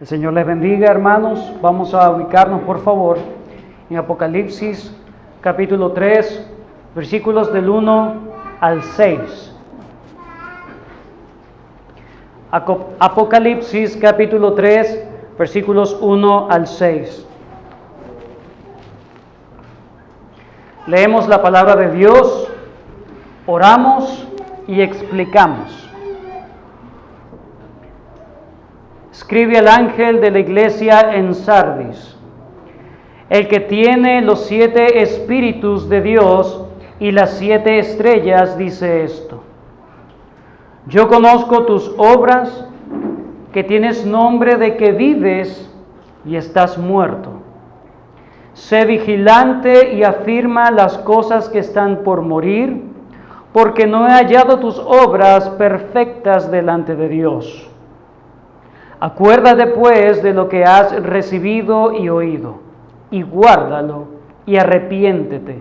El Señor les bendiga, hermanos. Vamos a ubicarnos, por favor, en Apocalipsis, capítulo 3, versículos del 1 al 6. Apocalipsis, capítulo 3, versículos 1 al 6. Leemos la palabra de Dios, oramos y explicamos. Escribe al ángel de la iglesia en Sardis: el que tiene los 7 espíritus de Dios y las 7 estrellas dice esto: yo conozco tus obras, que tienes nombre de que vives y estás muerto. Sé vigilante y afirma las cosas que están por morir, porque no he hallado tus obras perfectas delante de Dios. Acuérdate pues de lo que has recibido y oído, y guárdalo, y arrepiéntete.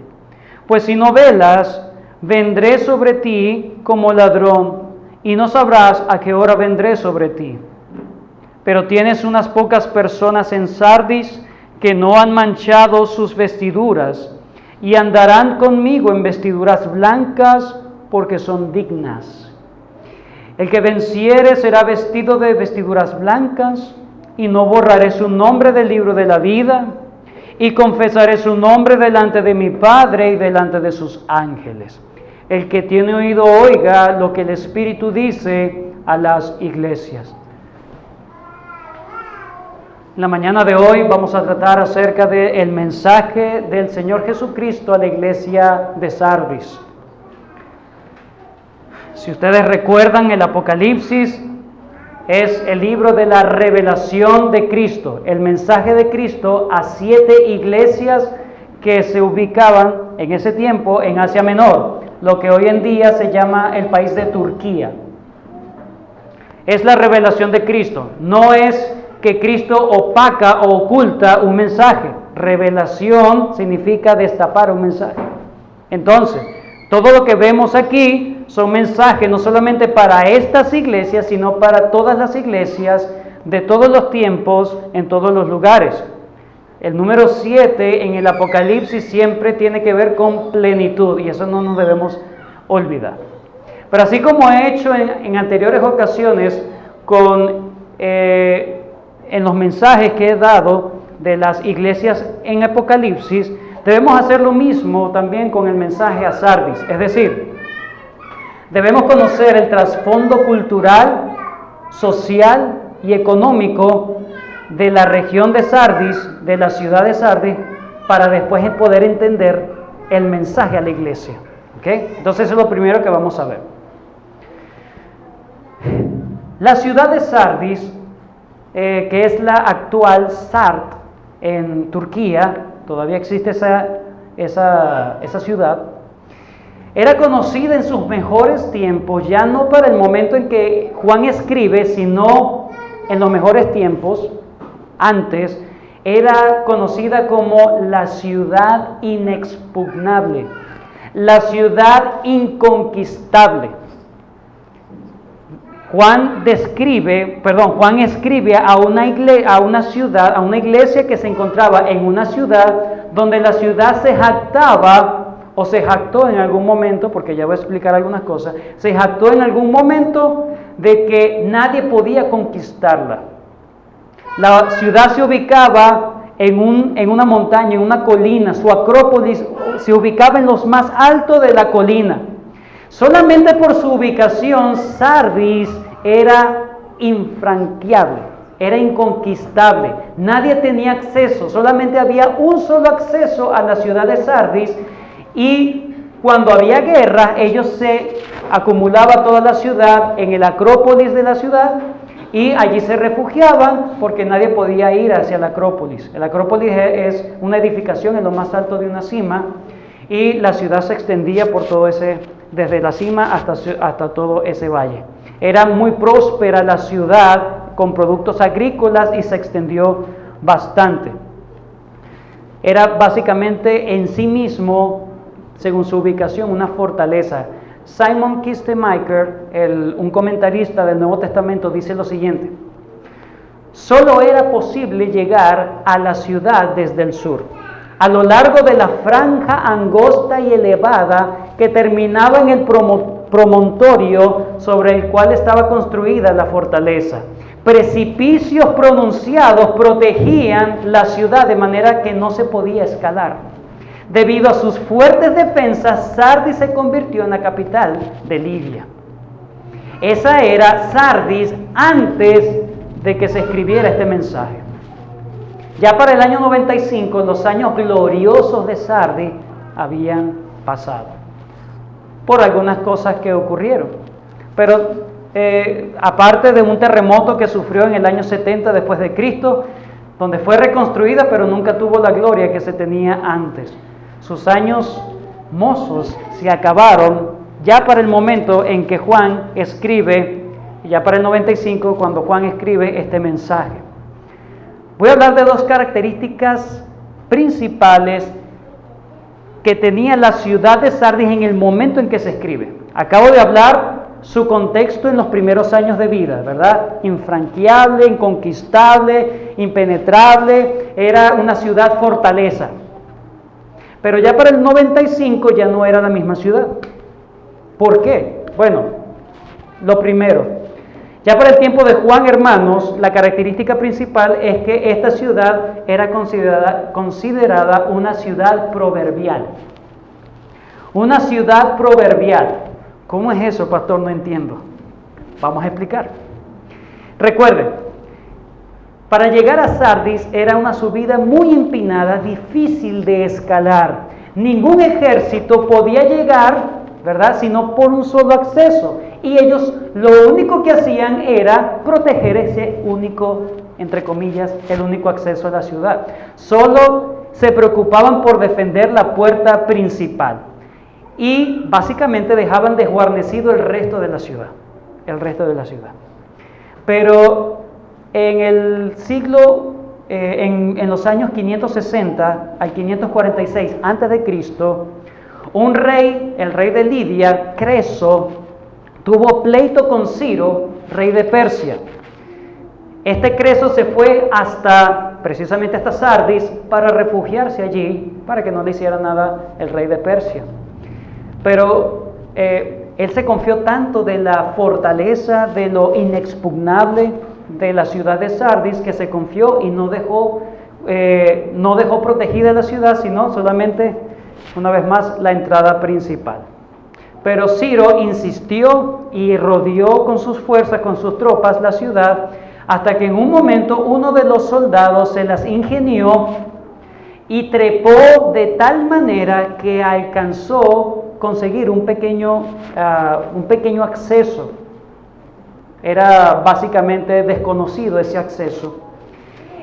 Pues si no velas, vendré sobre ti como ladrón, y no sabrás a qué hora vendré sobre ti. Pero tienes unas pocas personas en Sardis que no han manchado sus vestiduras, y andarán conmigo en vestiduras blancas, porque son dignas. El que venciere será vestido de vestiduras blancas, y no borraré su nombre del libro de la vida, y confesaré su nombre delante de mi Padre y delante de sus ángeles. El que tiene oído oiga lo que el Espíritu dice a las iglesias. En la mañana de hoy vamos a tratar acerca del mensaje del Señor Jesucristo a la iglesia de Sardis. Si ustedes recuerdan, el Apocalipsis es el libro de la revelación de Cristo, el mensaje de Cristo a 7 iglesias que se ubicaban en ese tiempo en Asia Menor, lo que hoy en día se llama el país de Turquía. Es la revelación de Cristo, no es que Cristo opaca o oculta un mensaje. Revelación significa destapar un mensaje. Entonces, todo lo que vemos aquí son mensajes no solamente para estas iglesias, sino para todas las iglesias de todos los tiempos, en todos los lugares. El número 7 en el Apocalipsis siempre tiene que ver con plenitud, y eso no nos debemos olvidar. Pero así como he hecho en anteriores ocasiones en los mensajes que he dado de las iglesias en Apocalipsis, debemos hacer lo mismo también con el mensaje a Sardis. Es decir, debemos conocer el trasfondo cultural, social y económico de la región de Sardis, de la ciudad de Sardis, para después poder entender el mensaje a la iglesia. ¿Okay? Entonces eso es lo primero que vamos a ver. La ciudad de Sardis, que es la actual Sart en Turquía, todavía existe esa ciudad, era conocida en sus mejores tiempos, ya no para el momento en que Juan escribe, sino en los mejores tiempos, antes, era conocida como la ciudad inexpugnable, la ciudad inconquistable. Juan escribe a una ciudad, a una iglesia que se encontraba en una ciudad donde la ciudad se jactaba, o se jactó en algún momento, porque ya voy a explicar algunas cosas, se jactó en algún momento de que nadie podía conquistarla. La ciudad se ubicaba en una montaña, en una colina, su acrópolis se ubicaba en los más altos de la colina. Solamente por su ubicación, Sardis era infranqueable, era inconquistable. Nadie tenía acceso, solamente había un solo acceso a la ciudad de Sardis, y cuando había guerra, ellos se acumulaban toda la ciudad en el acrópolis de la ciudad, y allí se refugiaban porque nadie podía ir hacia la acrópolis. El acrópolis es una edificación en lo más alto de una cima, y la ciudad se extendía por todo desde la cima hasta todo ese valle. Era muy próspera la ciudad con productos agrícolas y se extendió bastante. Era básicamente en sí mismo, según su ubicación, una fortaleza. Simon Kistemaker, un comentarista del Nuevo Testamento, dice lo siguiente: solo era posible llegar a la ciudad desde el sur, a lo largo de la franja angosta y elevada que terminaba en el promontorio sobre el cual estaba construida la fortaleza. Precipicios pronunciados protegían la ciudad de manera que no se podía escalar. Debido a sus fuertes defensas, Sardis se convirtió en la capital de Lidia. Esa era Sardis antes de que se escribiera este mensaje. Ya para el año 95, los años gloriosos de Sardis habían pasado por algunas cosas que ocurrieron. Pero aparte de un terremoto que sufrió en el año 70 después de Cristo, donde fue reconstruida, pero nunca tuvo la gloria que se tenía antes. Sus años mozos se acabaron ya para el momento en que Juan escribe, ya para el 95, cuando Juan escribe este mensaje. Voy a hablar de dos características principales que tenía la ciudad de Sardis en el momento en que se escribe. Acabo de hablar su contexto en los primeros años de vida, ¿verdad? Infranqueable, inconquistable, impenetrable, era una ciudad fortaleza. Pero ya para el 95 ya no era la misma ciudad. ¿Por qué? Bueno, lo primero, ya para el tiempo de Juan, hermanos, la característica principal es que esta ciudad era considerada una ciudad proverbial. Una ciudad proverbial. ¿Cómo es eso, pastor? No entiendo. Vamos a explicar. Recuerden, para llegar a Sardis era una subida muy empinada, difícil de escalar. Ningún ejército podía llegar, ¿verdad?, sino por un solo acceso. Y ellos lo único que hacían era proteger ese único, entre comillas, el único acceso a la ciudad. Solo se preocupaban por defender la puerta principal. Y básicamente dejaban desguarnecido el resto de la ciudad. Pero en el siglo, en los años 560 al 546 antes de Cristo, un rey, el rey de Lidia, Creso, tuvo pleito con Ciro, rey de Persia. Este Creso se fue precisamente hasta Sardis para refugiarse allí, para que no le hiciera nada el rey de Persia. Pero él se confió tanto de la fortaleza, de lo inexpugnable de la ciudad de Sardis, que se confió y no dejó protegida la ciudad, sino solamente, una vez más, la entrada principal. Pero Ciro insistió y rodeó con sus fuerzas, con sus tropas, la ciudad, hasta que en un momento uno de los soldados se las ingenió y trepó de tal manera que alcanzó conseguir un pequeño acceso. Era básicamente desconocido ese acceso.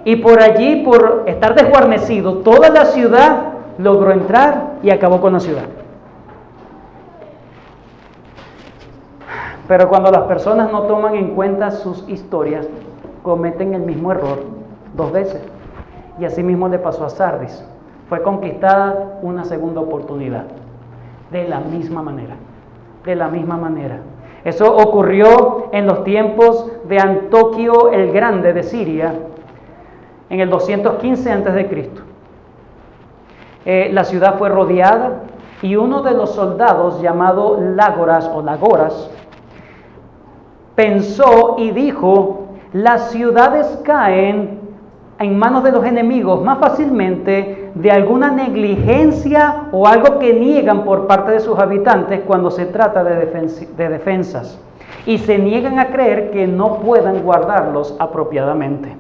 Y por allí, por estar desguarnecido, toda la ciudad logró entrar y acabó con la ciudad. Pero cuando las personas no toman en cuenta sus historias, cometen el mismo error 2 veces. Y así mismo le pasó a Sardis. Fue conquistada una segunda oportunidad. De la misma manera. Eso ocurrió en los tiempos de Antíoco el Grande de Siria, en el 215 a.C. La ciudad fue rodeada y uno de los soldados, llamado Lagoras, pensó y dijo: las ciudades caen en manos de los enemigos más fácilmente de alguna negligencia o algo que niegan por parte de sus habitantes cuando se trata de defensas, y se niegan a creer que no puedan guardarlos apropiadamente.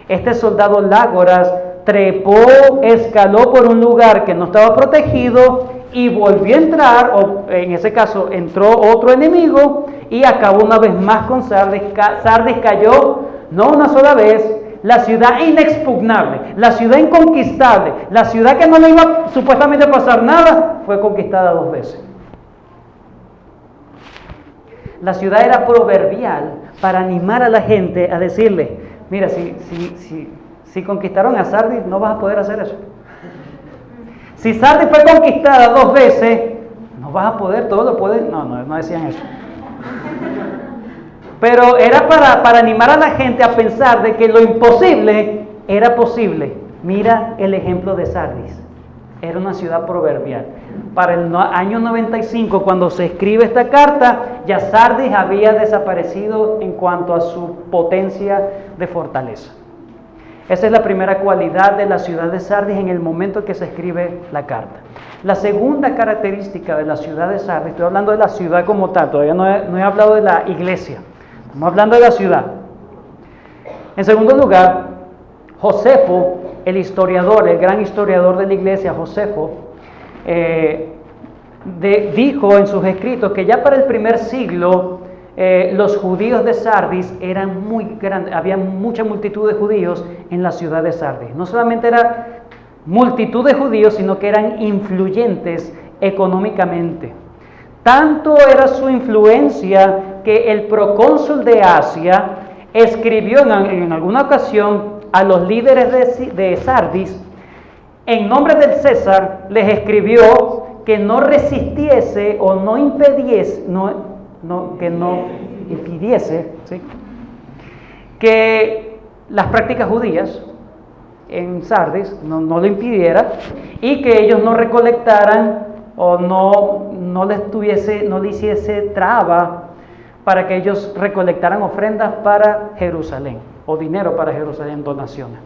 Este soldado Lágoras trepó, escaló por un lugar que no estaba protegido y volvió a entrar, o en ese caso entró otro enemigo y acabó una vez más con Sardis. Sardis cayó no una sola vez. La ciudad inexpugnable, la ciudad inconquistable, la ciudad que no le iba supuestamente a pasar nada, fue conquistada 2 veces. La ciudad era proverbial para animar a la gente a decirle: mira, si conquistaron a Sardis, no vas a poder hacer eso. Si Sardis fue conquistada 2 veces, no vas a poder, todo lo pueden. No decían eso. Pero era para animar a la gente a pensar de que lo imposible era posible. Mira el ejemplo de Sardis. Era una ciudad proverbial. Para el año 95, cuando se escribe esta carta, ya Sardis había desaparecido en cuanto a su potencia de fortaleza. Esa es la primera cualidad de la ciudad de Sardis en el momento en que se escribe la carta. La segunda característica de la ciudad de Sardis, estoy hablando de la ciudad como tal, todavía no he hablado de la iglesia, estamos hablando de la ciudad. En segundo lugar, Josefo, el historiador, el gran historiador de la iglesia, Josefo, dijo en sus escritos que ya para el primer siglo los judíos de Sardis eran muy grandes, había mucha multitud de judíos en la ciudad de Sardis. No solamente era multitud de judíos, sino que eran influyentes económicamente. Tanto era su influencia que el procónsul de Asia escribió en alguna ocasión a los líderes de Sardis, en nombre del César, les escribió que no resistiese o no impidiese, ¿sí?, que las prácticas judías en Sardis no lo impidiera, y que ellos no recolectaran o no le hiciese traba para que ellos recolectaran ofrendas para Jerusalén o dinero para Jerusalén, donaciones.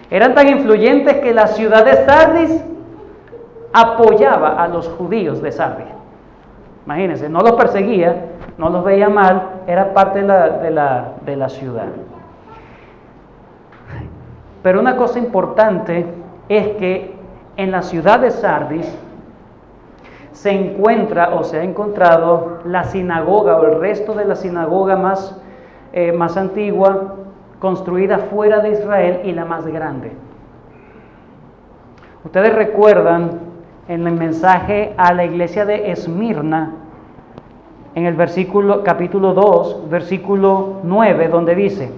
Eran tan influyentes que la ciudad de Sardis apoyaba a los judíos de Sardis. Imagínense, no los perseguía, no los veía mal, era parte de la ciudad. Pero una cosa importante es que en la ciudad de Sardis se encuentra o se ha encontrado la sinagoga o el resto de la sinagoga más antigua, construida fuera de Israel y la más grande. Ustedes recuerdan en el mensaje a la iglesia de Esmirna, en el capítulo 2, versículo 9, donde dice: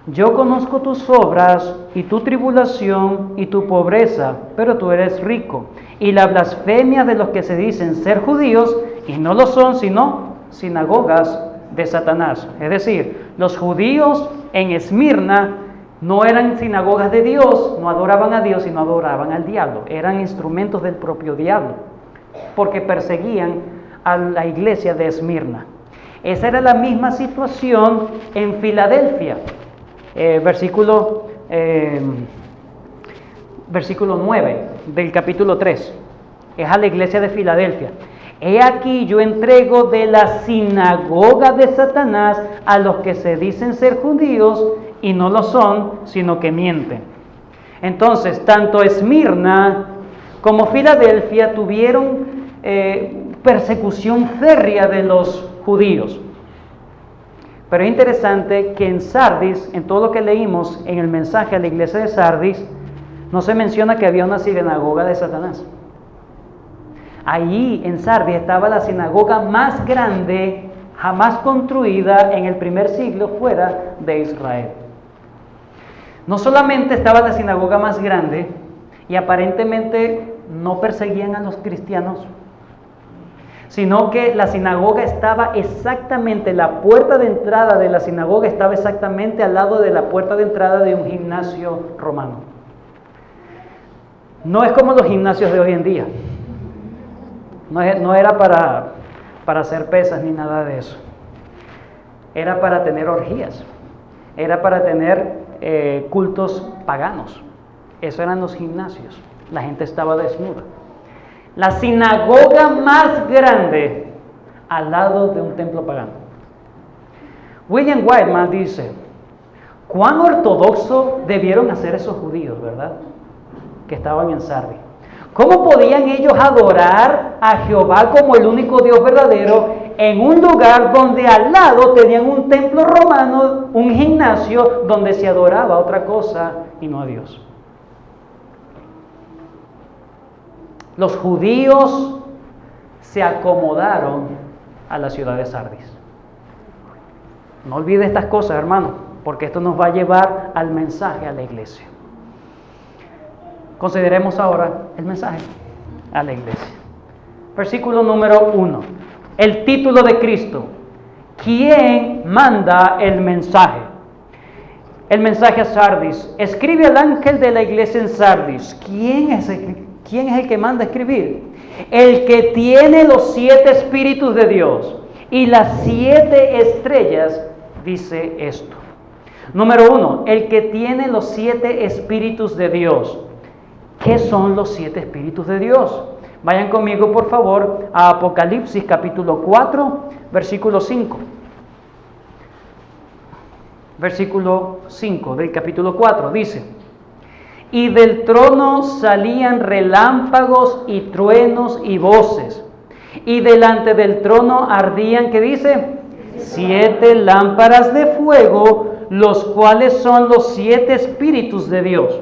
yo conozco tus obras y tu tribulación y tu pobreza, pero tú eres rico, y la blasfemia de los que se dicen ser judíos y no lo son, sino sinagogas de Satanás. Es decir, los judíos en Esmirna no eran sinagogas de Dios, no adoraban a Dios, sino adoraban al diablo. Eran instrumentos del propio diablo, porque perseguían a la iglesia de Esmirna. Esa era la misma situación en Filadelfia. Versículo 9 del capítulo 3. Es a la iglesia de Filadelfia. He aquí yo entrego de la sinagoga de Satanás a los que se dicen ser judíos y no lo son, sino que mienten. Entonces, tanto Esmirna como Filadelfia tuvieron persecución férrea de los judíos. Pero es interesante que en Sardis, en todo lo que leímos en el mensaje a la iglesia de Sardis, no se menciona que había una sinagoga de Satanás. Allí en Sardis estaba la sinagoga más grande jamás construida en el primer siglo fuera de Israel. No solamente estaba la sinagoga más grande y aparentemente no perseguían a los cristianos, sino que la sinagoga estaba exactamente, la puerta de entrada de la sinagoga estaba exactamente al lado de la puerta de entrada de un gimnasio romano. No es como los gimnasios de hoy en día. No era para hacer pesas ni nada de eso. Era para tener orgías. Era para tener cultos paganos. Eso eran los gimnasios. La gente estaba desnuda. La sinagoga más grande al lado de un templo pagano. William Whiteman dice: cuán ortodoxo debieron hacer esos judíos, ¿verdad?, que estaban en Sardis. ¿Cómo podían ellos adorar a Jehová como el único Dios verdadero en un lugar donde al lado tenían un templo romano, un gimnasio donde se adoraba a otra cosa y no a Dios? Los judíos se acomodaron a la ciudad de Sardis. No olvide estas cosas, hermano, porque esto nos va a llevar al mensaje a la iglesia. Consideremos ahora el mensaje a la iglesia. Versículo número 1. El título de Cristo. ¿quién manda el mensaje? El mensaje a Sardis. Escribe al ángel de la iglesia en Sardis. ¿Quién es el que manda a escribir? El que tiene los 7 espíritus de Dios y las 7 estrellas dice esto. Número 1, el que tiene los 7 espíritus de Dios. ¿Qué son los 7 espíritus de Dios? Vayan conmigo, por favor, a Apocalipsis capítulo 4, versículo 5. Versículo 5 del capítulo 4 dice: y del trono salían relámpagos y truenos y voces, y delante del trono ardían, ¿qué dice? 7 lámparas de fuego, los cuales son los 7 espíritus de Dios.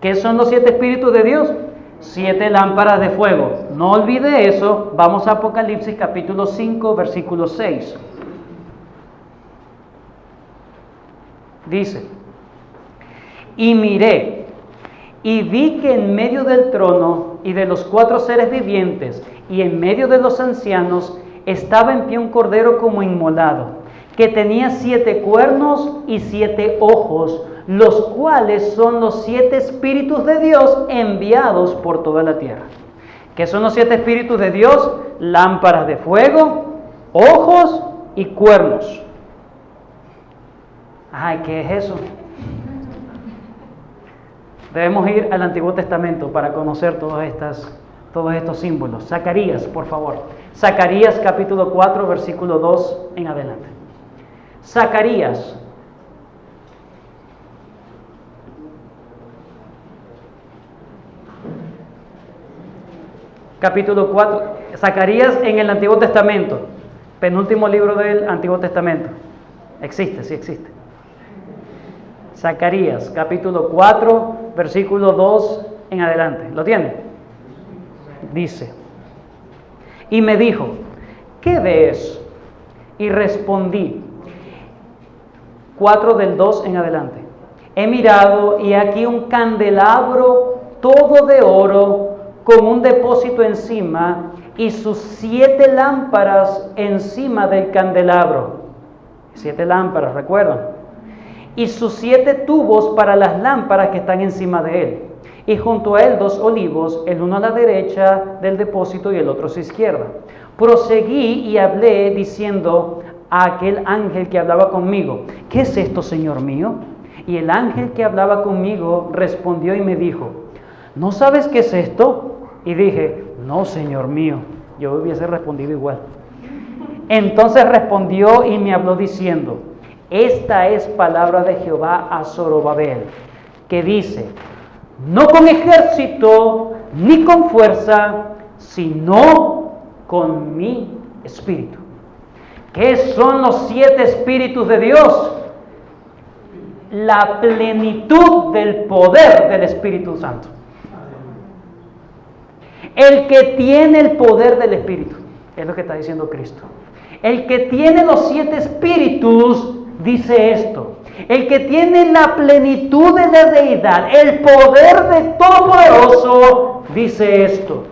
¿Qué son los 7 espíritus de Dios? 7 lámparas de fuego. No olvide eso. Vamos a Apocalipsis capítulo 5, versículo 6. Dice: y miré, y vi que en medio del trono y de los 4 seres vivientes y en medio de los ancianos estaba en pie un cordero como inmolado, que tenía 7 cuernos y 7 ojos, los cuales son los 7 espíritus de Dios enviados por toda la tierra. ¿Qué son los 7 espíritus de Dios? Lámparas de fuego, ojos y cuernos. Ay, ¿qué es eso? Debemos ir al Antiguo Testamento para conocer todos estos símbolos. Zacarías, por favor. Zacarías capítulo 4, versículo 2 en adelante. Zacarías. Capítulo 4. Zacarías en el Antiguo Testamento. Penúltimo libro del Antiguo Testamento. Existe, sí existe. Zacarías, capítulo 4, versículo 2 en adelante. ¿Lo tiene? Dice: y me dijo, ¿qué ves? Y respondí, 4 del 2 en adelante. He mirado y aquí un candelabro todo de oro con un depósito encima y sus 7 lámparas encima del candelabro. 7 lámparas, ¿recuerdan? Y sus 7 tubos para las lámparas que están encima de él. Y junto a él 2 olivos, el uno a la derecha del depósito y el otro a su izquierda. Proseguí y hablé diciendo a aquel ángel que hablaba conmigo: ¿qué es esto, Señor mío? Y el ángel que hablaba conmigo respondió y me dijo: ¿no sabes qué es esto? Y dije: no, Señor mío. Yo hubiese respondido igual. Entonces respondió y me habló diciendo: esta es palabra de Jehová a Zorobabel, que dice: no con ejército ni con fuerza, sino con mi espíritu. ¿Qué son los 7 espíritus de Dios? La plenitud del poder del Espíritu Santo. El que tiene el poder del Espíritu, es lo que está diciendo Cristo. El que tiene los 7 espíritus dice esto: el que tiene la plenitud de la deidad, el poder de Todopoderoso, dice esto: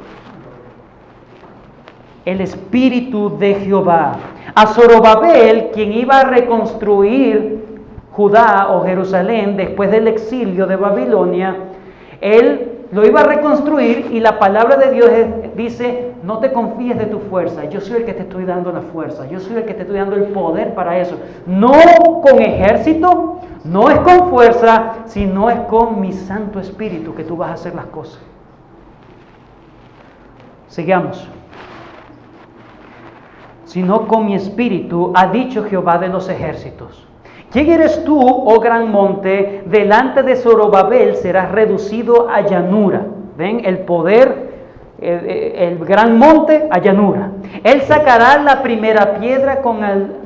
el Espíritu de Jehová. A Zorobabel, quien iba a reconstruir Judá o Jerusalén después del exilio de Babilonia, él lo iba a reconstruir, y la palabra de Dios dice: no te confíes de tu fuerza, yo soy el que te estoy dando la fuerza, yo soy el que te estoy dando el poder para eso. No con ejército, no es con fuerza, sino es con mi Santo Espíritu que tú vas a hacer las cosas. Sigamos. Sino con mi espíritu, ha dicho Jehová de los ejércitos. ¿Quién eres tú, oh gran monte? Delante de Zorobabel serás reducido a llanura. ¿Ven? El poder, el gran monte a llanura. Él sacará la primera piedra con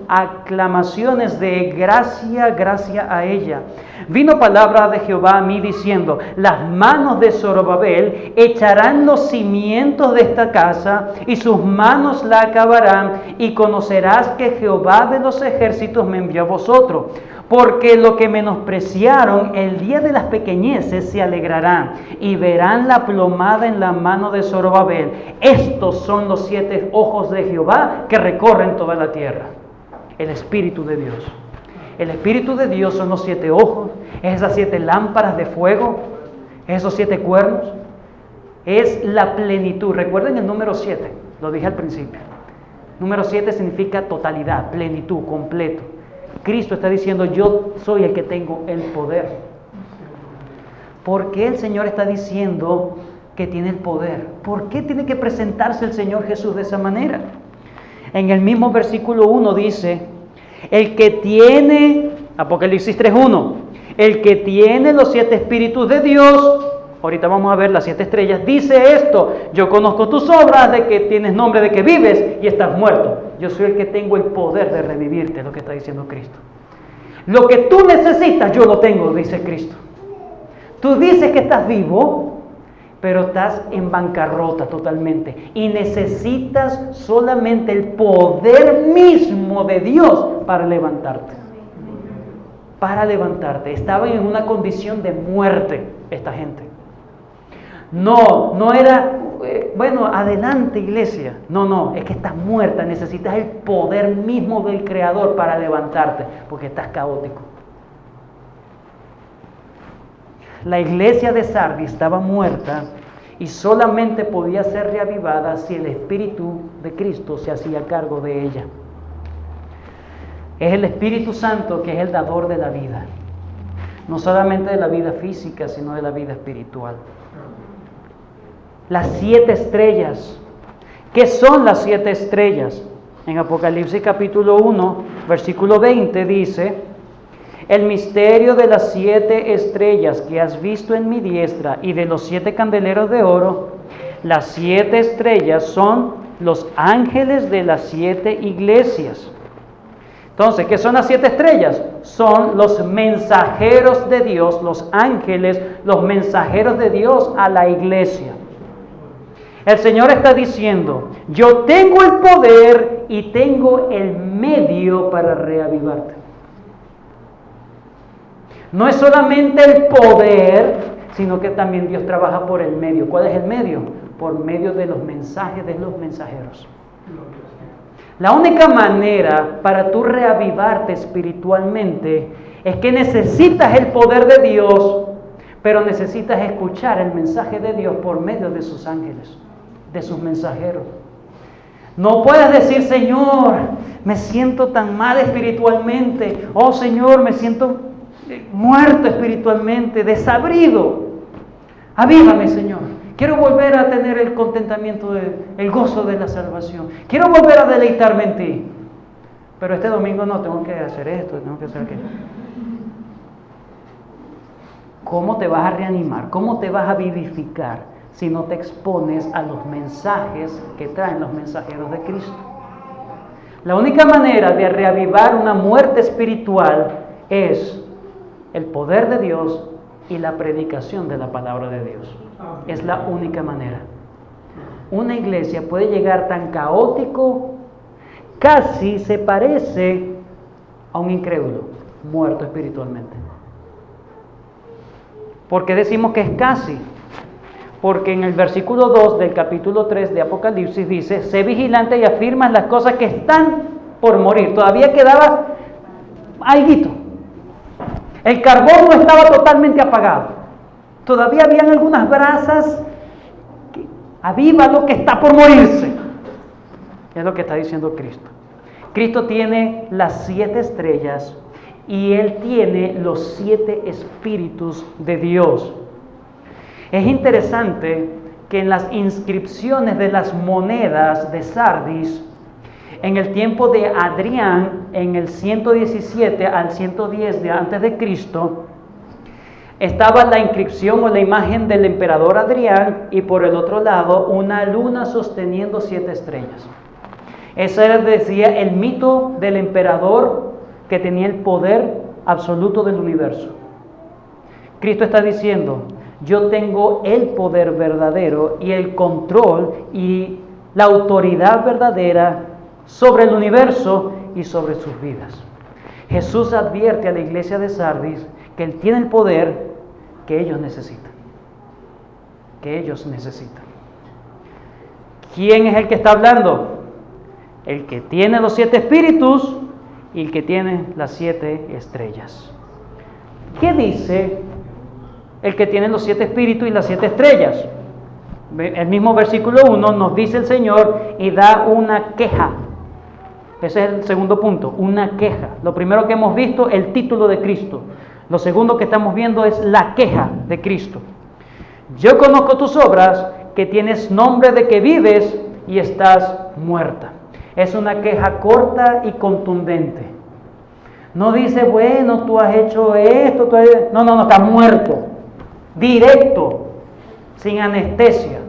aclamaciones de gracia, gracia a ella. Vino palabra de Jehová a mí diciendo: las manos de Zorobabel echarán los cimientos de esta casa y sus manos la acabarán, y conocerás que Jehová de los ejércitos me envió a vosotros. Porque lo que menospreciaron el día de las pequeñeces se alegrarán y verán la plomada en la mano de Zorobabel. Estos son los 7 ojos de Jehová que recorren toda la tierra. El Espíritu de Dios. El Espíritu de Dios son los 7 ojos, es esas 7 lámparas de fuego, esos 7 cuernos. Es la plenitud. Recuerden el número 7, lo dije al principio. Número 7 significa totalidad, plenitud, completo. Cristo está diciendo, yo soy el que tengo el poder. ¿Por qué el Señor está diciendo que tiene el poder? ¿Por qué tiene que presentarse el Señor Jesús de esa manera? En el mismo versículo 1 dice, el que tiene, Apocalipsis 3:1, el que tiene los 7 espíritus de Dios, ahorita vamos a ver las 7 estrellas, dice esto, yo conozco tus obras, de que tienes nombre de que vives y estás muerto. Yo soy el que tengo el poder de revivirte, es lo que está diciendo Cristo. Lo que tú necesitas, yo lo tengo, dice Cristo. Tú dices que estás vivo, pero estás en bancarrota totalmente y necesitas solamente el poder mismo de Dios para levantarte. Para levantarte. Estaban en una condición de muerte esta gente. No era, bueno, adelante iglesia. No, es que estás muerta, necesitas el poder mismo del Creador para levantarte, porque estás caótico. La iglesia de Sardis estaba muerta y solamente podía ser reavivada si el Espíritu de Cristo se hacía cargo de ella. Es el Espíritu Santo que es el dador de la vida, no solamente de la vida física, sino de la vida espiritual. Las 7 estrellas. ¿Qué son las 7 estrellas? En Apocalipsis capítulo 1, versículo 20 dice, el misterio de las 7 estrellas que has visto en mi diestra y de los 7 candeleros de oro, las 7 estrellas son los ángeles de las 7 iglesias. Entonces, ¿qué son las 7 estrellas? Son los mensajeros de Dios, los ángeles, los mensajeros de Dios a la iglesia. El Señor está diciendo, yo tengo el poder y tengo el medio para reavivarte. No es solamente el poder, sino que también Dios trabaja por el medio. ¿Cuál es el medio? Por medio de los mensajes de los mensajeros. La única manera para tú reavivarte espiritualmente es que necesitas el poder de Dios, pero necesitas escuchar el mensaje de Dios por medio de sus ángeles, de sus mensajeros. No puedes decir, Señor, me siento tan mal espiritualmente. Oh Señor, me siento muerto espiritualmente, desabrido. Avívame, Señor. Quiero volver a tener el contentamiento, el gozo de la salvación. Quiero volver a deleitarme en ti. Pero este domingo no, tengo que hacer esto, tengo que hacer aquello. ¿Cómo te vas a reanimar? ¿Cómo te vas a vivificar si no te expones a los mensajes que traen los mensajeros de Cristo? La única manera de reavivar una muerte espiritual es el poder de Dios y la predicación de la palabra de Dios. Es la única manera. Una iglesia puede llegar tan caótico, casi se parece a un incrédulo, muerto espiritualmente. ¿Por qué decimos que es casi? Porque en el versículo 2 del capítulo 3 de Apocalipsis dice, sé vigilante y afirma las cosas que están por morir. Todavía quedaba alguito. El carbón no estaba totalmente apagado. Todavía habían algunas brasas. Aviva lo que está por morirse. Es lo que está diciendo Cristo. Cristo tiene las 7 estrellas y Él tiene los 7 espíritus de Dios. Es interesante que en las inscripciones de las monedas de Sardis, en el tiempo de Adrián, en el 117 al 110 de antes de Cristo, estaba la inscripción o la imagen del emperador Adrián y por el otro lado una luna sosteniendo 7 estrellas. Ese era, decía, el mito del emperador que tenía el poder absoluto del universo. Cristo está diciendo, yo tengo el poder verdadero y el control y la autoridad verdadera sobre el universo y sobre sus vidas. Jesús advierte a la iglesia de Sardis que Él tiene el poder que ellos necesitan. Que ellos necesitan. ¿Quién es el que está hablando? El que tiene los 7 espíritus y el que tiene las 7 estrellas. ¿Qué dice el que tiene los 7 espíritus y las 7 estrellas? El mismo versículo 1 nos dice el Señor y da una queja. Ese es el segundo punto, una queja. Lo primero que hemos visto, el título de Cristo. Lo segundo que estamos viendo es la queja de Cristo. Yo conozco tus obras, que tienes nombre de que vives y estás muerta. Es una queja corta y contundente. No dice, bueno, tú has hecho esto, No, estás muerto. Directo, sin anestesia.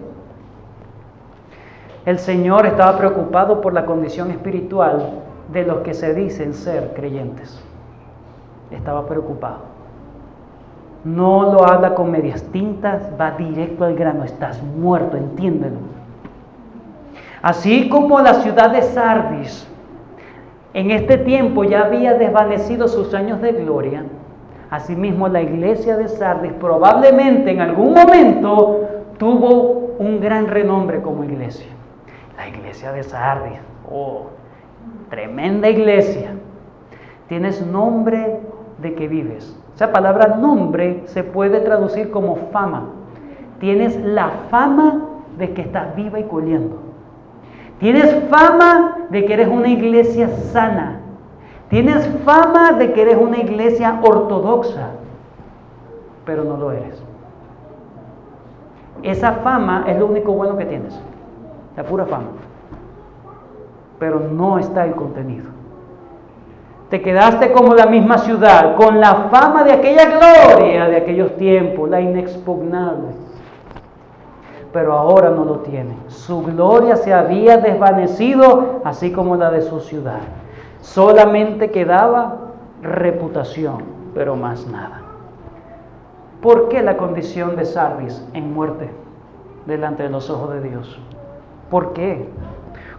El Señor estaba preocupado por la condición espiritual de los que se dicen ser creyentes. Estaba preocupado. No lo habla con medias tintas, va directo al grano. Estás muerto, entiéndelo. Así como la ciudad de Sardis en este tiempo ya había desvanecido sus años de gloria, asimismo la iglesia de Sardis probablemente en algún momento tuvo un gran renombre como iglesia. La iglesia de Sardis, tremenda iglesia. Tienes nombre de que vives. Esa palabra nombre se puede traducir como fama. Tienes la fama de que estás viva y coliendo. Tienes fama de que eres una iglesia sana. Tienes fama de que eres una iglesia ortodoxa, pero no lo eres. Esa fama es lo único bueno que tienes, la pura fama, pero no está el contenido. Te quedaste como la misma ciudad, con la fama de aquella gloria de aquellos tiempos, la inexpugnable. Pero ahora no lo tiene. Su gloria se había desvanecido, así como la de su ciudad. Solamente quedaba reputación, pero más nada. ¿Por qué la condición de Sardis en muerte delante de los ojos de Dios? ¿Por qué?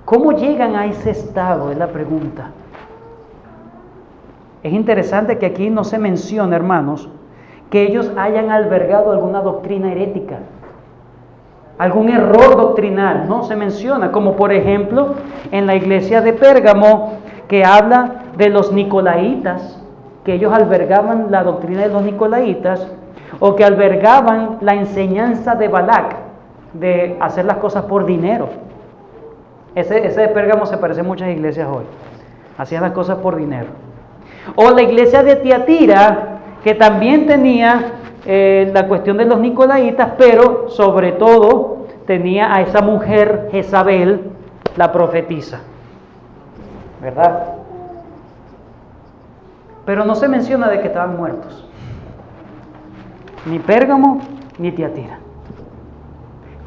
¿Cómo llegan a ese estado? Es la pregunta. Es interesante que aquí no se menciona, hermanos, que ellos hayan albergado alguna doctrina herética, algún error doctrinal. No se menciona, como por ejemplo en la iglesia de Pérgamo, que habla de los nicolaitas, que ellos albergaban la doctrina de los nicolaitas, o que albergaban la enseñanza de Balac, de hacer las cosas por dinero. Ese de Pérgamo se parece a muchas iglesias hoy, hacían las cosas por dinero. O la iglesia de Tiatira, que también tenía la cuestión de los nicolaitas, pero sobre todo tenía a esa mujer Jezabel, la profetisa, ¿verdad? Pero no se menciona de que estaban muertos, ni Pérgamo ni Tiatira.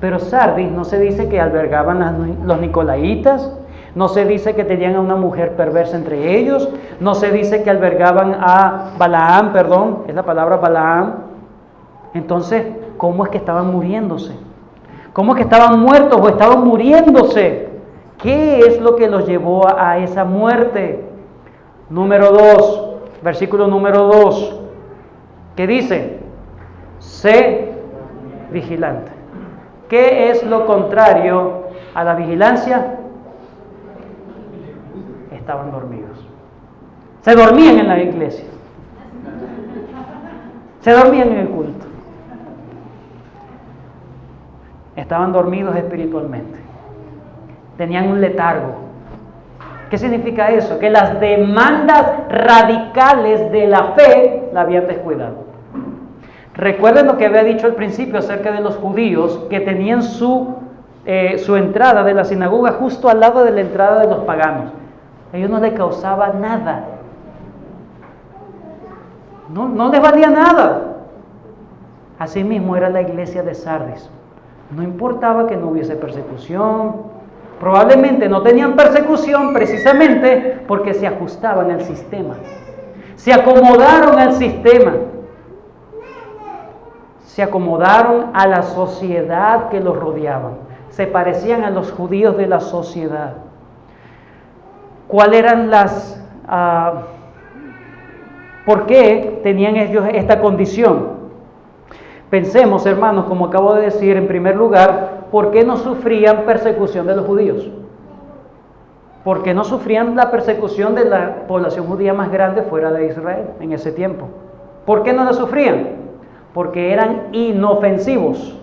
Pero Sardis no se dice que albergaban los nicolaitas, no se dice que tenían a una mujer perversa entre ellos, no se dice que albergaban a Balaam, es la palabra Balaam. Entonces, ¿cómo es que estaban muriéndose? ¿Cómo es que estaban muertos o estaban muriéndose? ¿Qué es lo que los llevó a esa muerte? Número 2, versículo número 2, ¿qué dice? Sé vigilante. ¿Qué es lo contrario a la vigilancia? Estaban dormidos. Se dormían en la iglesia. Se dormían en el culto. Estaban dormidos espiritualmente. Tenían un letargo. ¿Qué significa eso? Que las demandas radicales de la fe la habían descuidado. Recuerden lo que había dicho al principio acerca de los judíos, que tenían su entrada de la sinagoga justo al lado de la entrada de los paganos. A ellos no les causaba nada. No les valía nada. Asimismo era la iglesia de Sardis. No importaba que no hubiese persecución. Probablemente no tenían persecución precisamente porque se ajustaban al sistema. Se acomodaron al sistema. Se acomodaron a la sociedad que los rodeaba. Se parecían a los judíos de la sociedad. ¿Cuáles eran por qué tenían ellos esta condición? Pensemos, hermanos, como acabo de decir, en primer lugar, ¿por qué no sufrían persecución de los judíos? porque no sufrían la persecución de la población judía más grande fuera de Israel en ese tiempo. ¿Por qué no la sufrían? Porque eran inofensivos.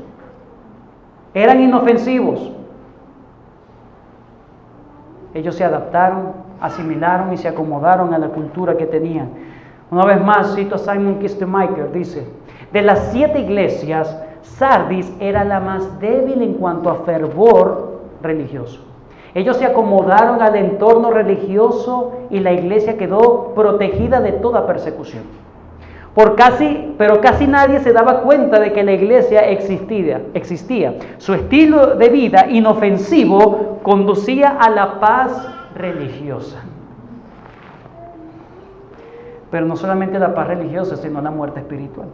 Eran inofensivos. Ellos se adaptaron, asimilaron y se acomodaron a la cultura que tenían. Una vez más, cito a Simon Kistemaker, dice: de las 7 iglesias, Sardis era la más débil en cuanto a fervor religioso. Ellos se acomodaron al entorno religioso y la iglesia quedó protegida de toda persecución. Pero casi nadie se daba cuenta de que la iglesia existía. Su estilo de vida inofensivo conducía a la paz religiosa. Pero no solamente la paz religiosa, sino la muerte espiritual.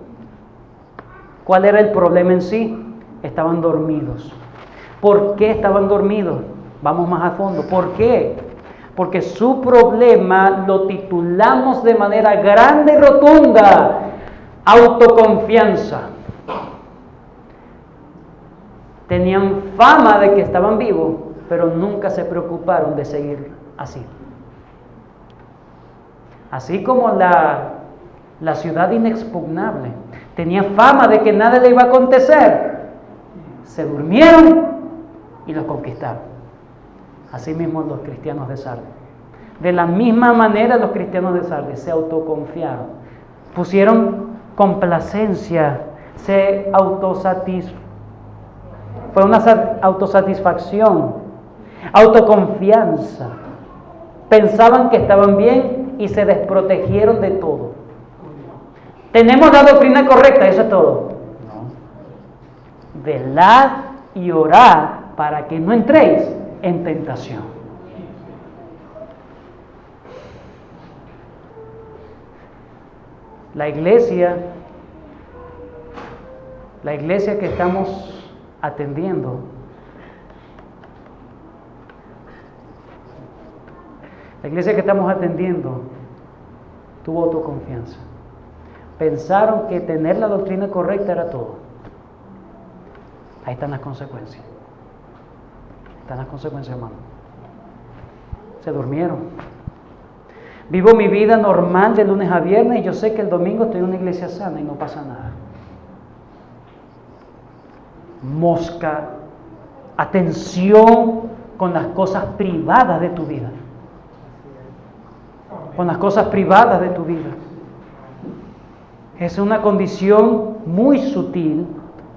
¿Cuál era el problema en sí? Estaban dormidos. ¿Por qué estaban dormidos? Vamos más a fondo. ¿Por qué? Porque su problema lo titulamos de manera grande y rotunda: autoconfianza. Tenían fama de que estaban vivos, pero nunca se preocuparon de seguir así. Así como la ciudad inexpugnable tenía fama de que nada le iba a acontecer, se durmieron y los conquistaron. Así mismo los cristianos de Sardis. De la misma manera los cristianos de Sardis se autoconfiaron, pusieron complacencia, fue una autosatisfacción, autoconfianza. Pensaban que estaban bien y se desprotegieron de todo. Tenemos la doctrina correcta, eso es todo. No. Velad y orad para que no entréis en tentación. La iglesia que estamos atendiendo tuvo autoconfianza. Pensaron que tener la doctrina correcta era todo. Ahí están las consecuencias. Hermano. Se durmieron. Vivo mi vida normal de lunes a viernes y yo sé que el domingo estoy en una iglesia sana y no pasa nada. Mosca, atención con las cosas privadas de tu vida. Con las cosas privadas de tu vida. Es una condición muy sutil,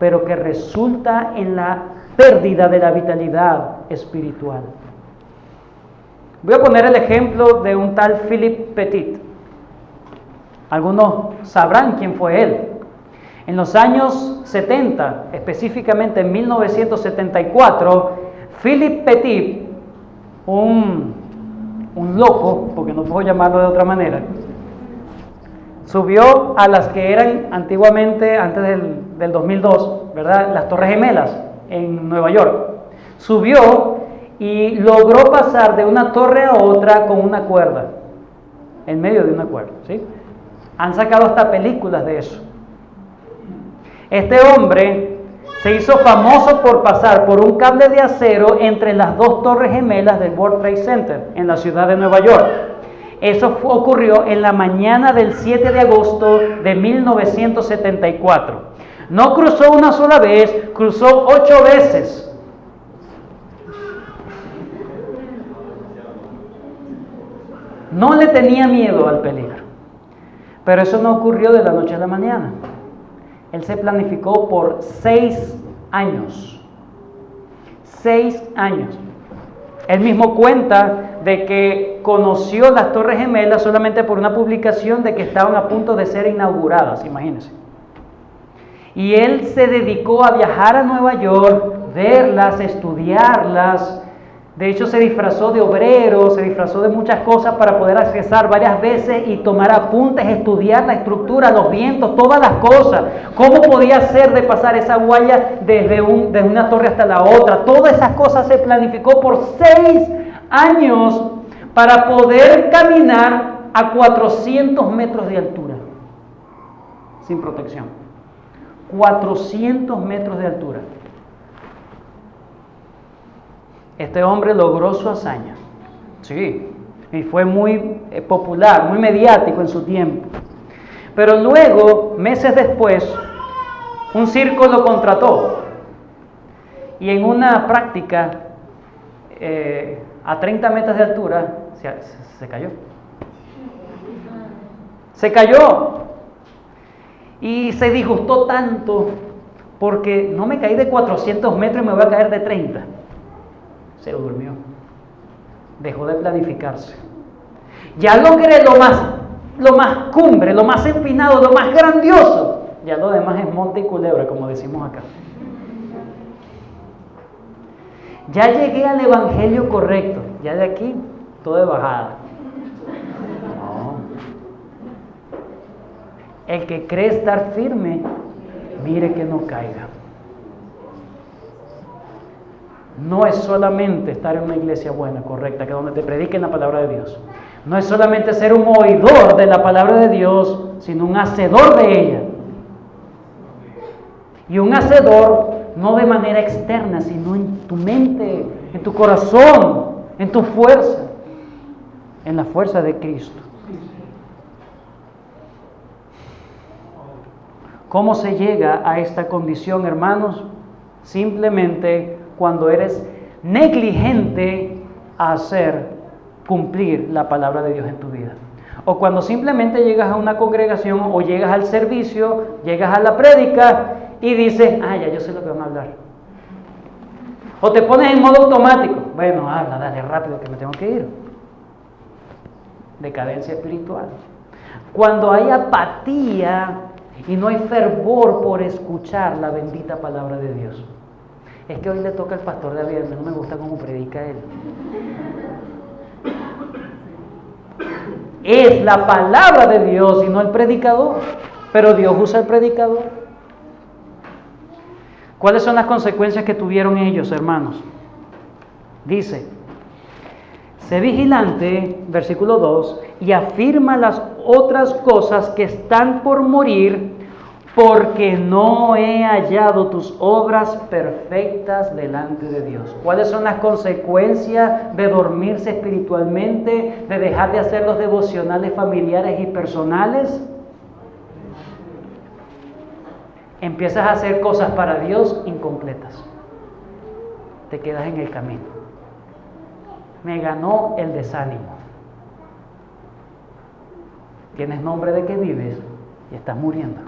pero que resulta en la pérdida de la vitalidad espiritual. Voy a poner el ejemplo de un tal Philippe Petit. Algunos sabrán quién fue él. En los años 70, específicamente en 1974, Philippe Petit, un loco, porque no puedo llamarlo de otra manera, subió a las que eran antiguamente, antes del 2002, ¿verdad?, las Torres Gemelas en Nueva York. Subió y logró pasar de una torre a otra con una cuerda, en medio de una cuerda, ¿sí? Han sacado hasta películas de eso. Este hombre se hizo famoso por pasar por un cable de acero entre las 2 torres gemelas del World Trade Center en la ciudad de Nueva York. Eso ocurrió en la mañana del 7 de agosto de 1974. No cruzó una sola vez, cruzó 8 veces. No le tenía miedo al peligro. Pero eso no ocurrió de la noche a la mañana. Él se planificó por 6 años. 6 años. Él mismo cuenta de que conoció las Torres Gemelas solamente por una publicación de que estaban a punto de ser inauguradas, imagínense. Y él se dedicó a viajar a Nueva York, verlas, estudiarlas. De hecho, se disfrazó de obrero, se disfrazó de muchas cosas para poder accesar varias veces y tomar apuntes, estudiar la estructura, los vientos, todas las cosas. Cómo podía ser de pasar esa guaya desde una torre hasta la otra. Todas esas cosas se planificó por 6 años para poder caminar a 400 metros de altura, sin protección. 400 metros de altura. Este hombre logró su hazaña. Sí, y fue muy popular, muy mediático en su tiempo. Pero luego, meses después, un circo lo contrató y en una práctica a 30 metros de altura se cayó. Se cayó y se disgustó tanto porque no me caí de 400 metros y me voy a caer de 30. Se durmió. Dejó de planificarse. Ya logré lo más cumbre, lo más empinado, lo más grandioso. Ya lo demás es monte y culebra, como decimos acá. Ya llegué al evangelio correcto. Ya de aquí, todo de bajada. No. El que cree estar firme, mire que no caiga. No es solamente estar en una iglesia buena, correcta, que donde te prediquen la palabra de Dios. No es solamente ser un oidor de la palabra de Dios, sino un hacedor de ella. Y un hacedor no de manera externa, sino en tu mente, en tu corazón, en tu fuerza, en la fuerza de Cristo. ¿Cómo se llega a esta condición, hermanos? Simplemente cuando eres negligente a hacer cumplir la palabra de Dios en tu vida. O cuando simplemente llegas a una congregación o llegas al servicio, llegas a la prédica y dices, ya yo sé lo que van a hablar. O te pones en modo automático, bueno, habla, dale rápido que me tengo que ir. Decadencia espiritual. Cuando hay apatía y no hay fervor por escuchar la bendita palabra de Dios. Es que hoy le toca al pastor de viernes, no me gusta cómo predica él. Es la palabra de Dios y no el predicador, pero Dios usa el predicador. ¿Cuáles son las consecuencias que tuvieron ellos, hermanos? Dice, sé vigilante, versículo 2, y afirma las otras cosas que están por morir, porque no he hallado tus obras perfectas delante de Dios. ¿Cuáles son las consecuencias de dormirse espiritualmente, de dejar de hacer los devocionales familiares y personales? Empiezas a hacer cosas para Dios incompletas. Te quedas en el camino. Me ganó el desánimo. Tienes nombre de que vives y estás muriendo.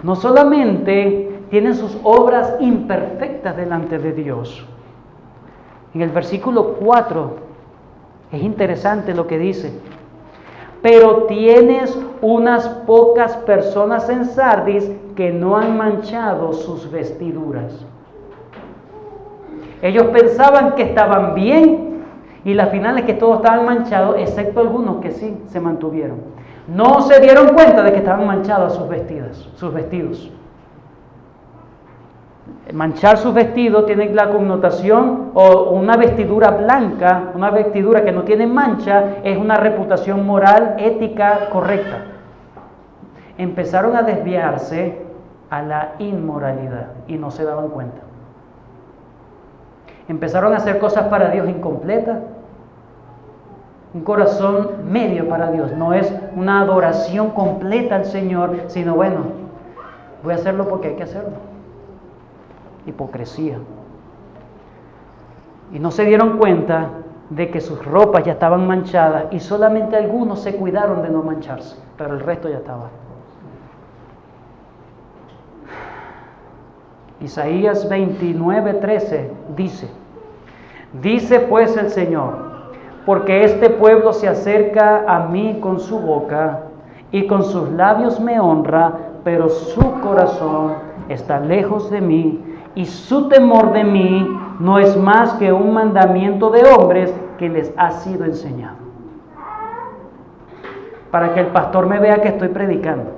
No solamente tienen sus obras imperfectas delante de Dios. En el versículo 4 es interesante lo que dice. Pero tienes unas pocas personas en Sardis que no han manchado sus vestiduras. Ellos pensaban que estaban bien y la final es que todos estaban manchados, excepto algunos que sí se mantuvieron. No se dieron cuenta de que estaban manchados sus vestidos. Manchar sus vestidos tiene la connotación, o una vestidura blanca, una vestidura que no tiene mancha, es una reputación moral, ética, correcta. Empezaron a desviarse a la inmoralidad y no se daban cuenta. Empezaron a hacer cosas para Dios incompletas. Un corazón medio para Dios, no es una adoración completa al Señor, sino bueno, voy a hacerlo porque hay que hacerlo. Hipocresía. Y no se dieron cuenta de que sus ropas ya estaban manchadas y solamente algunos se cuidaron de no mancharse, pero el resto ya estaba. Isaías 29:13 dice pues el Señor, porque este pueblo se acerca a mí con su boca y con sus labios me honra, pero su corazón está lejos de mí y su temor de mí no es más que un mandamiento de hombres que les ha sido enseñado. Para que el pastor me vea que estoy predicando,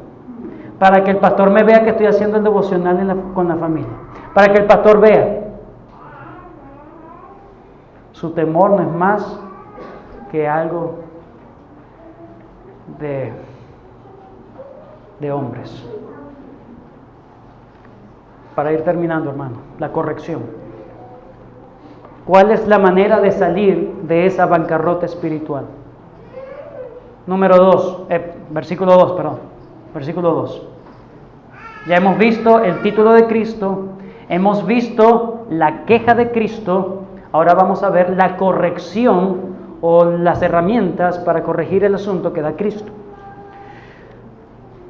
para que el pastor me vea que estoy haciendo el devocional con la familia, para que el pastor vea. Su temor no es más que algo de hombres. Para ir terminando, hermano, la corrección. ¿Cuál es la manera de salir de esa bancarrota espiritual. Número 2, versículo 2. Ya hemos visto el título de Cristo, hemos visto la queja de Cristo, ahora vamos a ver la corrección o las herramientas para corregir el asunto que da Cristo.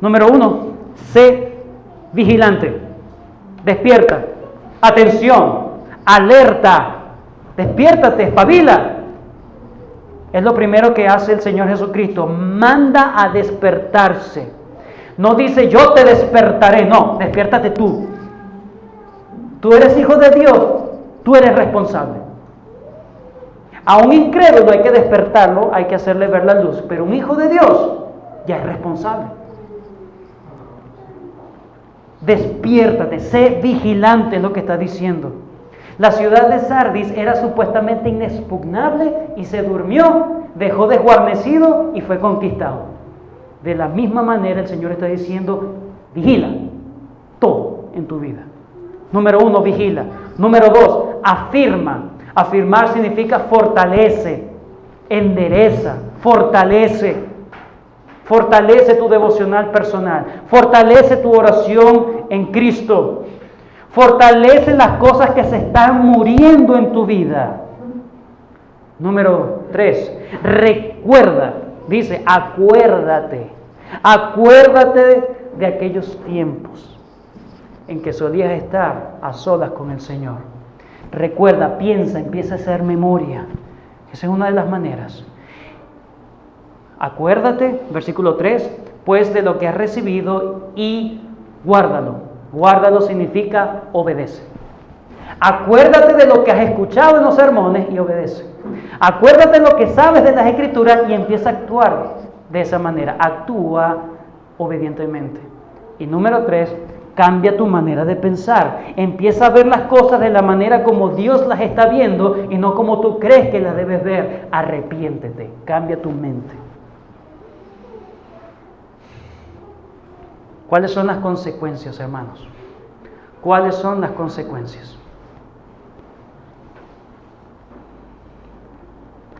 Número 1, sé vigilante, despierta, atención, alerta, despiértate, espabila. Es lo primero que hace el Señor Jesucristo, manda a despertarse. No dice yo te despertaré, no, despiértate tú. Tú eres hijo de Dios, tú eres responsable. A un incrédulo hay que despertarlo, hay que hacerle ver la luz, pero un hijo de Dios ya es responsable. Despiértate, sé vigilante, es lo que está diciendo. La ciudad de Sardis era supuestamente inexpugnable y se durmió, dejó desguarnecido y fue conquistado. De la misma manera el Señor está diciendo, vigila todo en tu vida. Número 1, vigila. Número 2, afirma. Afirmar significa fortalece, endereza, fortalece. Fortalece tu devocional personal. Fortalece tu oración en Cristo. Fortalece las cosas que se están muriendo en tu vida. Número 3, recuerda. Dice, acuérdate de aquellos tiempos en que solías estar a solas con el Señor. Recuerda, piensa, empieza a hacer memoria. Esa es una de las maneras. Acuérdate, versículo 3, pues de lo que has recibido y guárdalo. Guárdalo significa obedece. Acuérdate de lo que has escuchado en los sermones y obedece. Acuérdate de lo que sabes de las Escrituras y empieza a actuar de esa manera. Actúa obedientemente. Y número 3, cambia tu manera de pensar. Empieza a ver las cosas de la manera como Dios las está viendo y no como tú crees que las debes ver. Arrepiéntete, cambia tu mente. ¿Cuáles son las consecuencias, hermanos? ¿Cuáles son las consecuencias?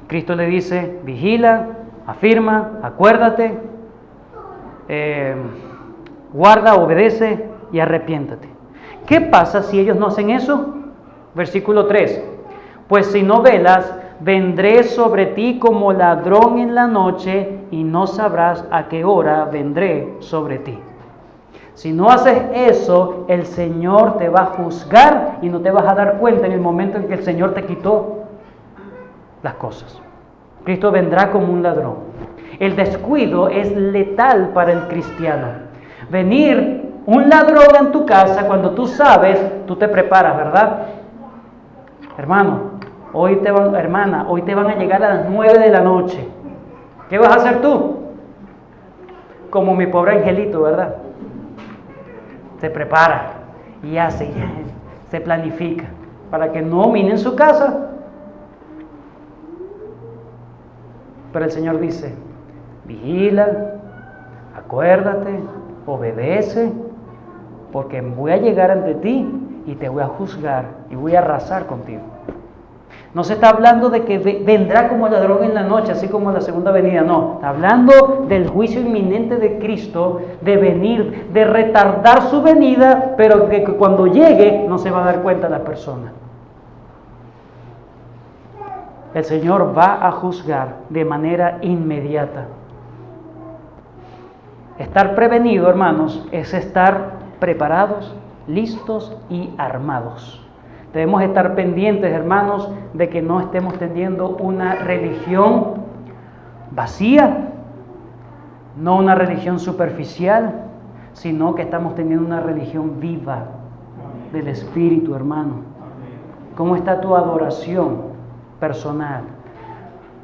Cristo le dice, vigila, afirma, acuérdate, guarda, obedece y arrepiéntate. ¿Qué pasa si ellos no hacen eso? Versículo 3. Pues si no velas, vendré sobre ti como ladrón en la noche y no sabrás a qué hora vendré sobre ti. Si no haces eso, el Señor te va a juzgar y no te vas a dar cuenta en el momento en que el Señor te quitó las cosas. Cristo vendrá como un ladrón. El descuido es letal para el cristiano. Venir un ladrón en tu casa cuando tú sabes, tú te preparas, ¿verdad? Hermano, hoy te van a llegar a las 9 de la noche. ¿Qué vas a hacer tú? Como mi pobre angelito, ¿verdad? Se prepara y hace, se planifica para que no minen su casa. Pero el Señor dice, vigila, acuérdate, obedece, porque voy a llegar ante ti y te voy a juzgar y voy a arrasar contigo. No se está hablando de que vendrá como ladrón en la noche, así como la segunda venida, no. Está hablando del juicio inminente de Cristo, de venir, de retardar su venida, pero que cuando llegue no se va a dar cuenta la persona. El Señor va a juzgar de manera inmediata. Estar prevenido, hermanos, es estar preparados, listos y armados. Debemos estar pendientes, hermanos, de que no estemos teniendo una religión vacía, no una religión superficial, sino que estamos teniendo una religión viva del Espíritu, hermano. ¿Cómo está tu adoración personal?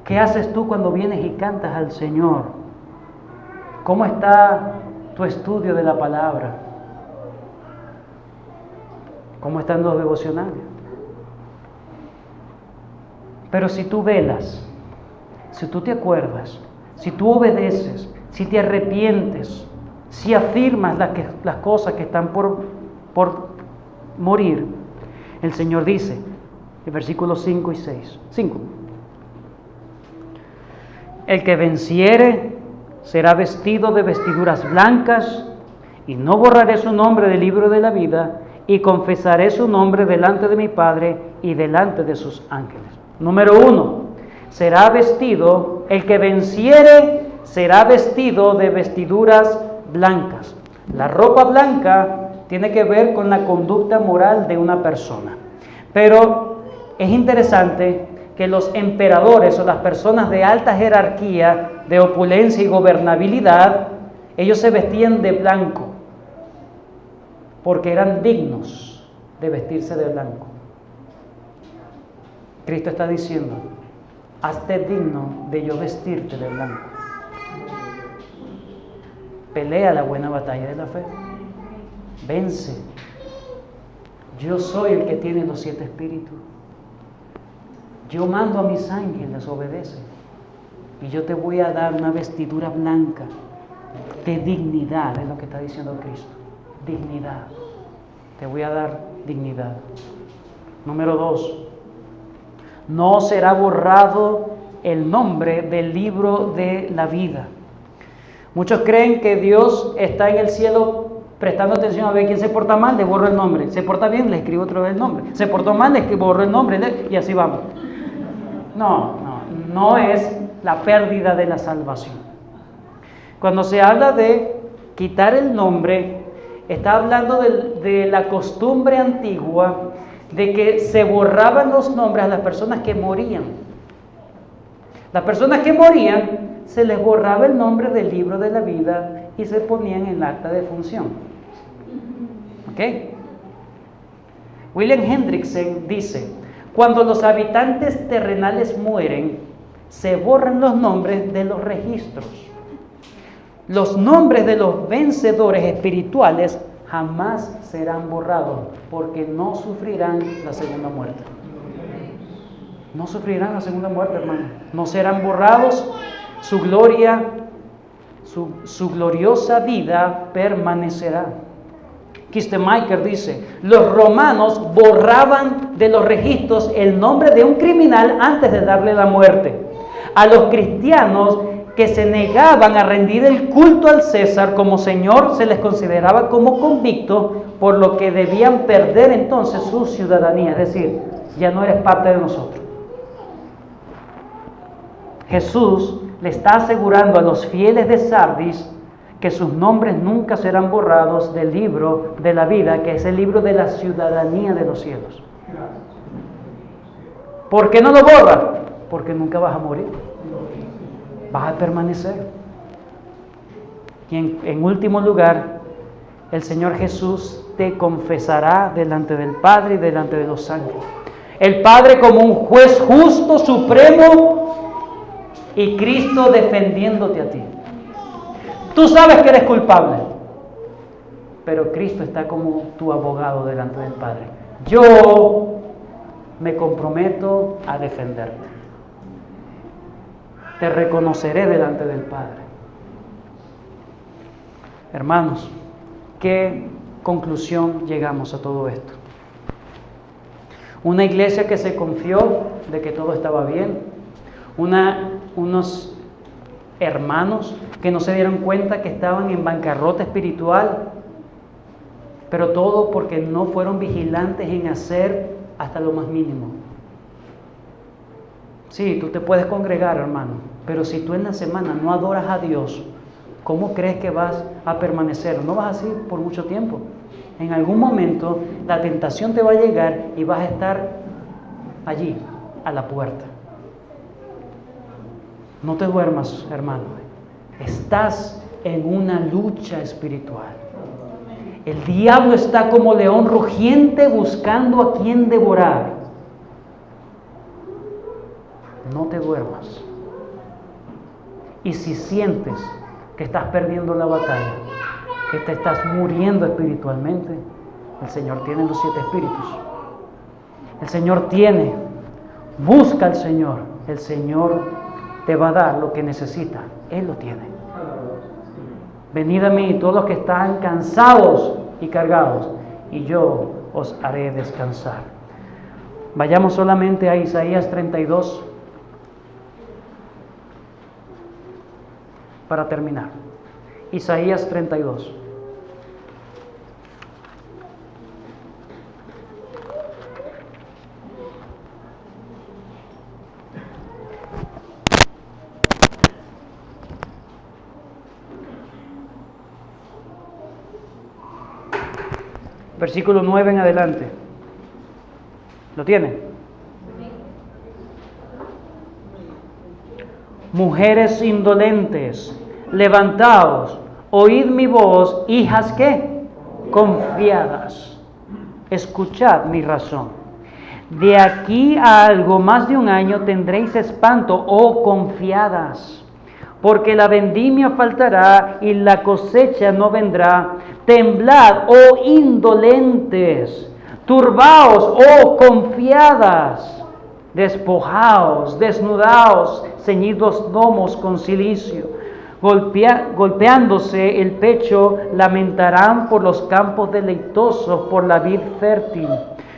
¿Qué haces tú cuando vienes y cantas al Señor? ¿Cómo está tu estudio de la palabra? ¿Cómo están los devocionales? Pero si tú velas, si tú te acuerdas, si tú obedeces, si te arrepientes, si afirmas las cosas que están por morir, el Señor dice, en versículos 5 y 6, 5, El que venciere será vestido de vestiduras blancas, y no borraré su nombre del libro de la vida, y confesaré su nombre delante de mi Padre y delante de sus ángeles. Número 1, será vestido, el que venciere será vestido de vestiduras blancas. La ropa blanca tiene que ver con la conducta moral de una persona. Pero es interesante que los emperadores o las personas de alta jerarquía, de opulencia y gobernabilidad, ellos se vestían de blanco, porque eran dignos de vestirse de blanco. Cristo está diciendo, hazte digno de yo vestirte de blanco. Pelea la buena batalla de la fe. Vence. Yo soy el que tiene los 7 espíritus. Yo mando a mis ángeles, obedece. Y yo te voy a dar una vestidura blanca de dignidad, es lo que está diciendo Cristo. Dignidad. Te voy a dar dignidad. Número 2. No será borrado el nombre del libro de la vida. Muchos creen que Dios está en el cielo prestando atención a ver quién se porta mal, le borro el nombre. Se porta bien, le escribo otra vez el nombre. Se portó mal, le borro el nombre y así vamos. No es la pérdida de la salvación. Cuando se habla de quitar el nombre, está hablando de la costumbre antigua de que se borraban los nombres a las personas que morían. Las personas que morían, se les borraba el nombre del libro de la vida y se ponían en el acta de función. ¿Ok? William Hendrickson dice, cuando los habitantes terrenales mueren, se borran los nombres de los registros. Los nombres de los vencedores espirituales jamás serán borrados, porque no sufrirán la segunda muerte. No sufrirán la segunda muerte, hermano. No serán borrados. Su gloria, su gloriosa vida permanecerá. Kistemaker dice, los romanos borraban de los registros el nombre de un criminal antes de darle la muerte. A los cristianos que se negaban a rendir el culto al César como Señor se les consideraba como convictos, por lo que debían perder entonces su ciudadanía, es decir, ya no eres parte de nosotros. Jesús le está asegurando a los fieles de Sardis que sus nombres nunca serán borrados del libro de la vida, que es el libro de la ciudadanía de los cielos. ¿Por qué no lo borra? Porque nunca vas a morir. Vas a permanecer. Y en último lugar, el Señor Jesús te confesará delante del Padre y delante de los ángeles. El Padre como un juez justo, supremo, y Cristo defendiéndote a ti. Tú sabes que eres culpable, pero Cristo está como tu abogado delante del Padre. Yo me comprometo a defenderte. Te reconoceré delante del Padre. Hermanos, ¿qué conclusión llegamos a todo esto? Una iglesia que se confió de que todo estaba bien, unos hermanos que no se dieron cuenta que estaban en bancarrota espiritual, pero todo porque no fueron vigilantes en hacer hasta lo más mínimo. Sí, tú te puedes congregar, hermano, pero si tú en la semana no adoras a Dios, ¿cómo crees que vas a permanecer? No vas a ir por mucho tiempo. En algún momento la tentación te va a llegar y vas a estar allí, a la puerta. No te duermas, hermano. Estás en una lucha espiritual. El diablo está como león rugiente buscando a quien devorar. No te duermas. Y si sientes que estás perdiendo la batalla, que te estás muriendo espiritualmente, el Señor tiene los 7 espíritus. El Señor tiene. Busca al Señor. El Señor te va a dar lo que necesita. Él lo tiene. Venid a mí todos los que están cansados y cargados, y yo os haré descansar. Vayamos solamente a Isaías 32. para terminar. Isaías 32. Versículo 9 en adelante. ¿Lo tienen? Mujeres indolentes, levantaos, oíd mi voz, hijas ¿qué? Confiadas. Escuchad mi razón. De aquí a algo más de un año tendréis espanto, oh confiadas, porque la vendimia faltará y la cosecha no vendrá. Temblad, oh indolentes, turbaos, oh confiadas, despojaos, desnudaos, ceñid los lomos con cilicio, golpeándose el pecho, lamentarán por los campos deleitosos, por la vid fértil.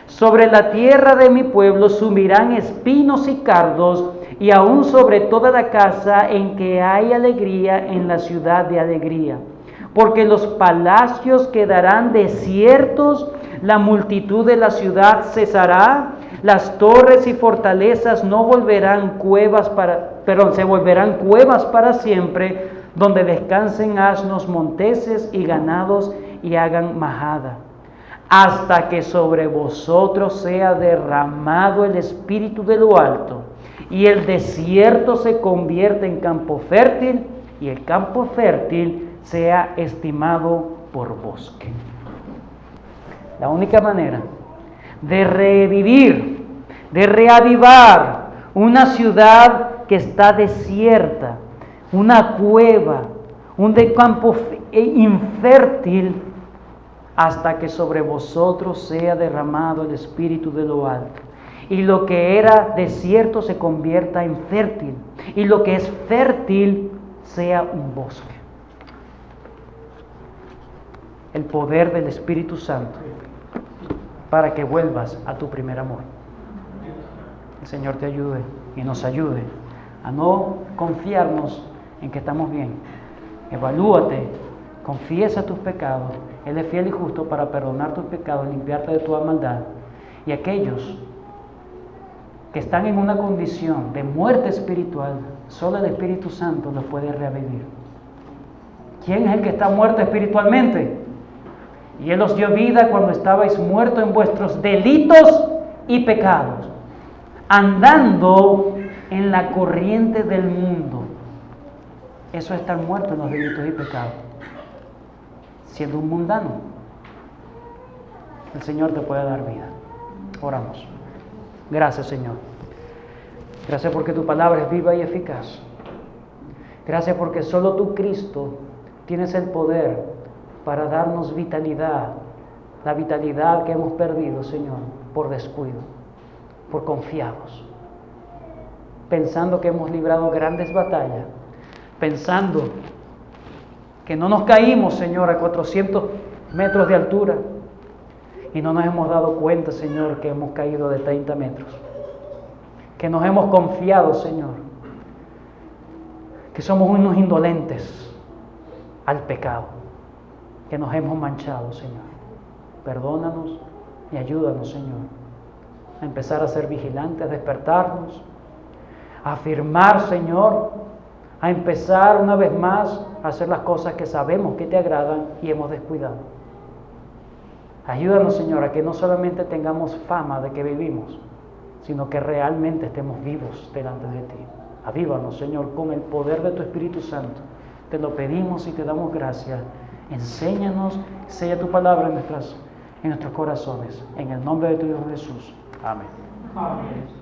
Sobre la tierra de mi pueblo sumirán espinos y cardos, y aún sobre toda la casa en que hay alegría, en la ciudad de alegría. Porque los palacios quedarán desiertos, la multitud de la ciudad cesará, las torres y fortalezas no volverán se volverán cuevas para siempre, donde descansen asnos monteses y ganados y hagan majada. Hasta que sobre vosotros sea derramado el Espíritu de lo alto, y el desierto se convierta en campo fértil, y el campo fértil sea estimado por bosque. La única manera de revivir, de reavivar una ciudad que está desierta, una cueva, un campo infértil, hasta que sobre vosotros sea derramado el Espíritu de lo alto, y lo que era desierto se convierta en fértil, y lo que es fértil sea un bosque. El poder del Espíritu Santo para que vuelvas a tu primer amor. El Señor te ayude y nos ayude a no confiarnos en que estamos bien. Evalúate, confiesa tus pecados. Él es fiel y justo para perdonar tus pecados, limpiarte de toda maldad. Y aquellos que están en una condición de muerte espiritual, solo el Espíritu Santo los puede revivir. ¿Quién es el que está muerto espiritualmente? Y Él os dio vida cuando estabais muertos en vuestros delitos y pecados, andando en la corriente del mundo. Eso es estar muerto en los delitos y pecados, siendo un mundano. El Señor te puede dar vida. Oramos. Gracias, Señor. Gracias porque tu palabra es viva y eficaz. Gracias porque solo tú, Cristo, tienes el poder para darnos vitalidad, la vitalidad que hemos perdido, Señor, por descuido, por confiados, pensando que hemos librado grandes batallas, pensando que no nos caímos, Señor, a 400 metros de altura, y no nos hemos dado cuenta, Señor, que hemos caído de 30 metros, que nos hemos confiado, Señor, que somos unos indolentes al pecado, que nos hemos manchado, Señor. Perdónanos y ayúdanos, Señor, a empezar a ser vigilantes, a despertarnos, a afirmar, Señor, a empezar una vez más a hacer las cosas que sabemos que te agradan y hemos descuidado. Ayúdanos, Señor, a que no solamente tengamos fama de que vivimos, sino que realmente estemos vivos delante de ti. Avívanos, Señor, con el poder de tu Espíritu Santo. Te lo pedimos y te damos gracias. Enséñanos, sella tu palabra en nuestros corazones. En el nombre de tu Hijo Jesús. Amén. Amén.